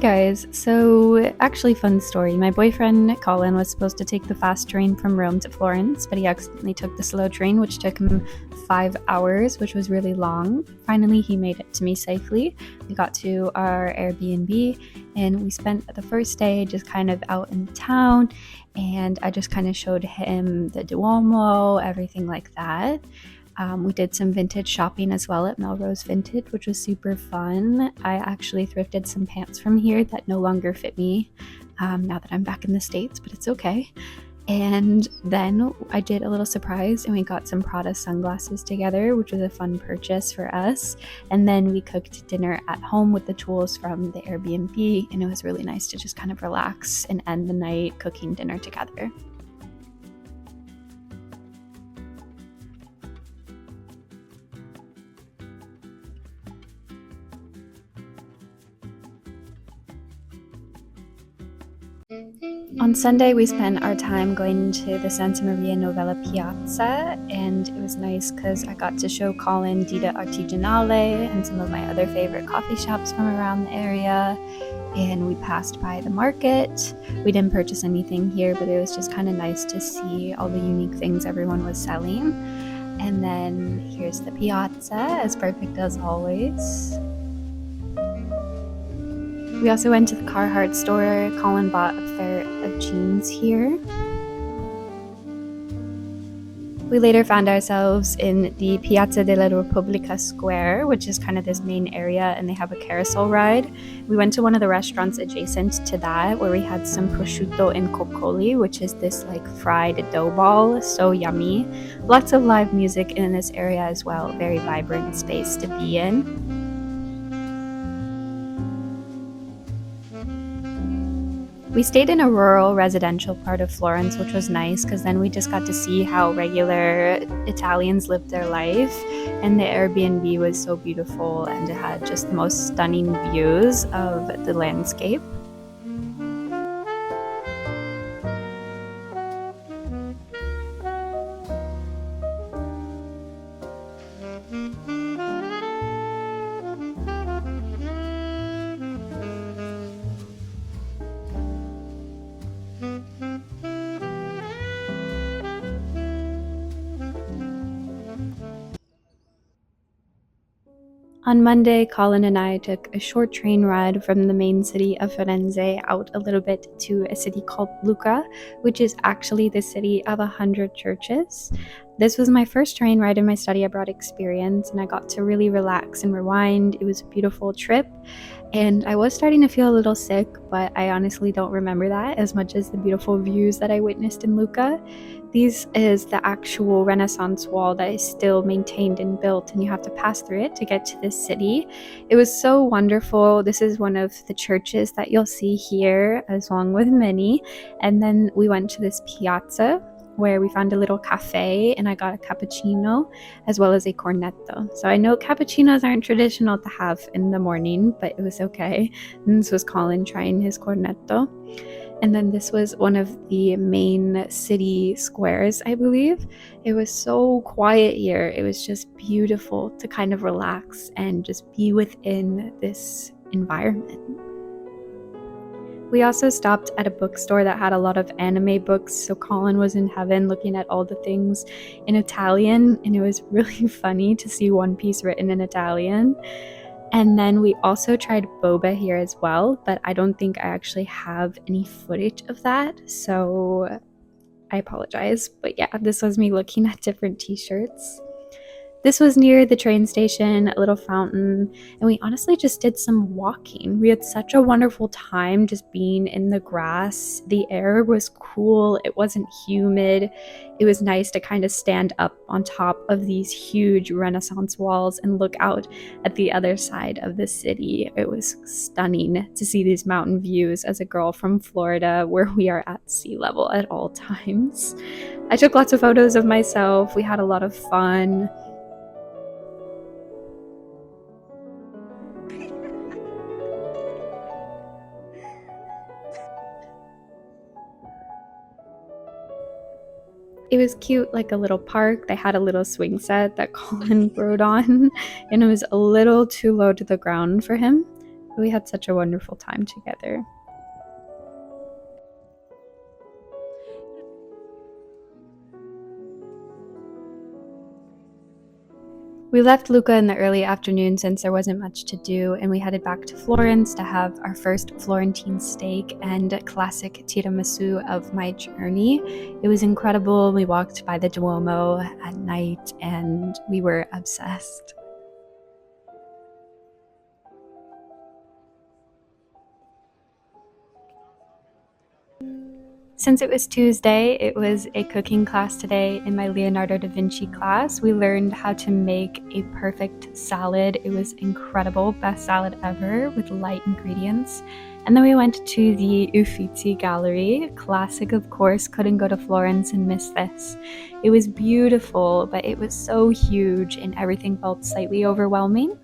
guys, so actually fun story. My boyfriend Colin was supposed to take the fast train from Rome to Florence, but he accidentally took the slow train, which took him 5 hours, which was really long. Finally, he made it to me safely. We got to our Airbnb and we spent the first day just kind of out in town, and I just kind of showed him the Duomo, everything like that. We did some vintage shopping as well at Melrose Vintage, which was super fun. I actually thrifted some pants from here that no longer fit me now that I'm back in the States, but it's okay. And then I did a little surprise and we got some Prada sunglasses together, which was a fun purchase for us. And then we cooked dinner at home with the tools from the Airbnb, and it was really nice to just kind of relax and end the night cooking dinner together. On Sunday, we spent our time going to the Santa Maria Novella Piazza, and it was nice because I got to show Colin Dita Artigianale and some of my other favorite coffee shops from around the area. And we passed by the market. We didn't purchase anything here, but it was just kind of nice to see all the unique things everyone was selling. And then here's the piazza, as perfect as always. We also went to the Carhartt store. Colin bought a pair of jeans here. We later found ourselves in the Piazza della Repubblica Square, which is kind of this main area, and they have a carousel ride. We went to one of the restaurants adjacent to that, where we had some prosciutto and coccoli, which is this like fried dough ball, so yummy. Lots of live music in this area as well, very vibrant space to be in. We stayed in a rural residential part of Florence, which was nice because then we just got to see how regular Italians lived their life. And the Airbnb was so beautiful and it had just the most stunning views of the landscape. On Monday, Colin and I took a short train ride from the main city of Firenze out a little bit to a city called Lucca, which is actually the city of 100 churches. This was my first train ride in my study abroad experience, and I got to really relax and rewind. It was a beautiful trip, and I was starting to feel a little sick, but I honestly don't remember that as much as the beautiful views that I witnessed in Lucca. This is the actual Renaissance wall that is still maintained and built, and you have to pass through it to get to this city. It was so wonderful. This is one of the churches that you'll see here, along with many. And then we went to this piazza where we found a little cafe, and I got a cappuccino as well as a cornetto. So I know cappuccinos aren't traditional to have in the morning, but it was okay. And this was Colin trying his cornetto. And then this was one of the main city squares, I believe. It was so quiet here. It was just beautiful to kind of relax and just be within this environment. We also stopped at a bookstore that had a lot of anime books, so Colin was in heaven looking at all the things in Italian, and it was really funny to see One Piece written in Italian. And then we also tried boba here as well, but I don't think I actually have any footage of that, so I apologize. But yeah, this was me looking at different t-shirts. This was near the train station, a little fountain, and we honestly just did some walking. We had such a wonderful time just being in the grass. The air was cool, it wasn't humid. It was nice to kind of stand up on top of these huge Renaissance walls and look out at the other side of the city. It was stunning to see these mountain views as a girl from Florida, where we are at sea level at all times. I took lots of photos of myself. We had a lot of fun. It was cute, like a little park. They had a little swing set that Colin rode on, and it was a little too low to the ground for him. We had such a wonderful time together. We left Lucca in the early afternoon since there wasn't much to do, and we headed back to Florence to have our first Florentine steak and classic tiramisu of my journey. It was incredible. We walked by the Duomo at night and we were obsessed. Since it was Tuesday, it was a cooking class today in my Leonardo da Vinci class. We learned how to make a perfect salad. It was incredible, best salad ever with light ingredients. And then we went to the Uffizi Gallery. Classic, of course, couldn't go to Florence and miss this. It was beautiful, but it was so huge and everything felt slightly overwhelming.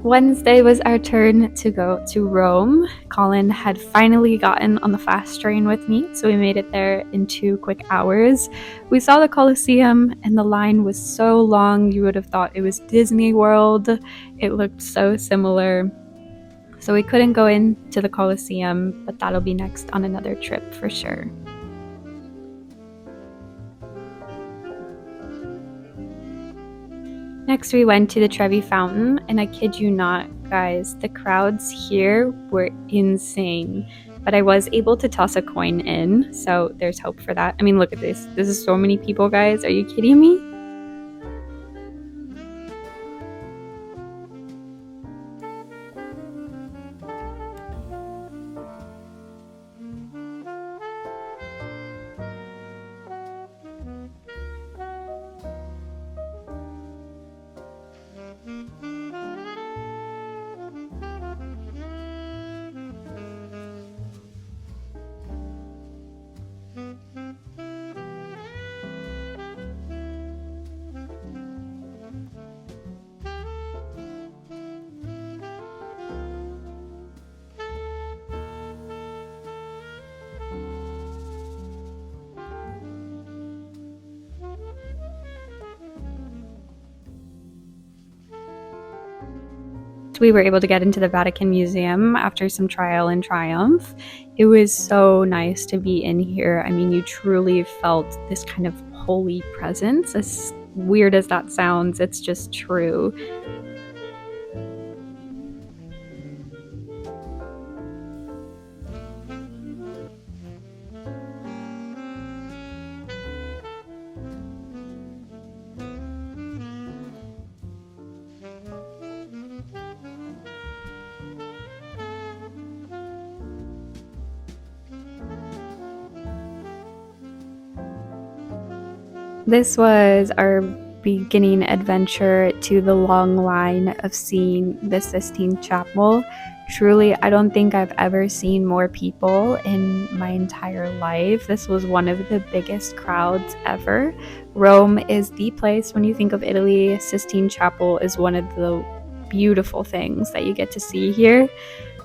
Wednesday was our turn to go to Rome. Colin had finally gotten on the fast train with me, so we made it there in 2 quick hours. We saw the Colosseum, and the line was so long you would have thought it was Disney World. It looked so similar. So we couldn't go into the Colosseum, but that'll be next on another trip for sure. Next, we went to the Trevi Fountain, and I kid you not, guys, the crowds here were insane. But I was able to toss a coin in, so there's hope for that. I mean, look at this. This is so many people, guys. Are you kidding me? We were able to get into the Vatican Museum after some trial and triumph. It was so nice to be in here. I mean, you truly felt this kind of holy presence. As weird as that sounds, it's just true. This was our beginning adventure to the long line of seeing the Sistine Chapel. Truly, I don't think I've ever seen more people in my entire life. This was one of the biggest crowds ever. Rome is the place when you think of Italy. Sistine Chapel is one of the beautiful things that you get to see here.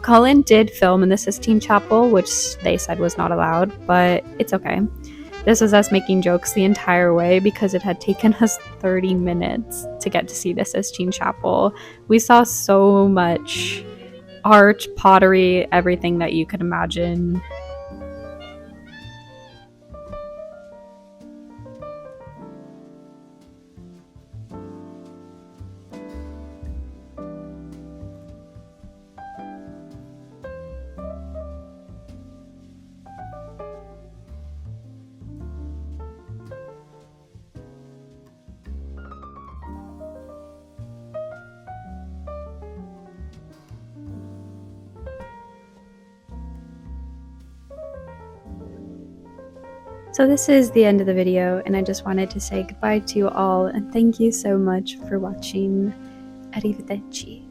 Colin did film in the Sistine Chapel, which they said was not allowed, but it's okay. This was us making jokes the entire way because it had taken us 30 minutes to get to see the Sistine Chapel. We saw so much art, pottery, everything that you could imagine. So this is the end of the video, and I just wanted to say goodbye to you all, and thank you so much for watching. Arrivederci.